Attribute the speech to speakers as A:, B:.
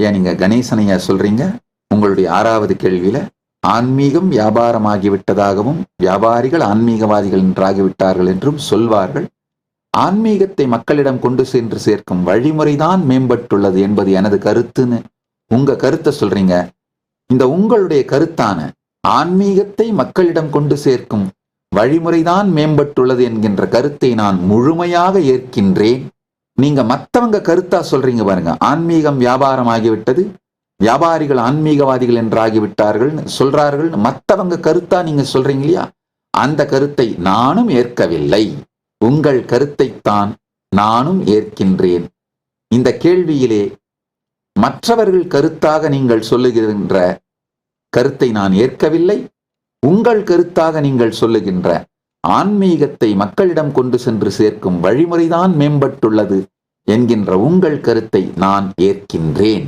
A: ஐயா, நீங்க கணேசன் ஐயா சொல்றீங்க உங்களுடைய 6வது கேள்வியில ஆன்மீகம் வியாபாரமாகிவிட்டதாகவும் வியாபாரிகள் ஆன்மீகவாதிகள் என்றாகிவிட்டார்கள் என்றும் சொல்வார்கள். ஆன்மீகத்தை மக்களிடம் கொண்டு சென்று சேர்க்கும் வழிமுறைதான் மேம்பட்டுள்ளது என்பது எனது கருத்துன்னு உங்க கருத்தை சொல்றீங்க. இந்த உங்களுடைய கருத்தான ஆன்மீகத்தை மக்களிடம் கொண்டு சேர்க்கும் வழிமுறைதான் மேம்பட்டுள்ளது என்கின்ற கருத்தை நான் முழுமையாக ஏற்கின்றேன். நீங்க மற்றவங்க கருத்தா சொல்றீங்க பாருங்க, ஆன்மீகம் வியாபாரம் ஆகிவிட்டது, வியாபாரிகள் ஆன்மீகவாதிகள் என்றாகிவிட்டார்கள் சொல்றார்கள். மற்றவங்க கருத்தா நீங்க சொல்றீங்க இல்லையா, அந்த கருத்தை நானும் ஏற்கவில்லை. உங்கள் கருத்தைத்தான் நானும் ஏற்கின்றேன். இந்த கேள்வியிலே மற்றவர்கள் கருத்தாக நீங்கள் சொல்லுகின்ற கருத்தை நான் ஏற்கவில்லை. உங்கள் கருத்தாக நீங்கள் சொல்லுகின்ற ஆன்மீகத்தை மக்களிடம் கொண்டு சென்று சேர்க்கும் வழிமுறைதான் மேம்பட்டுள்ளது என்கின்ற உங்கள் கருத்தை நான் ஏற்கின்றேன்.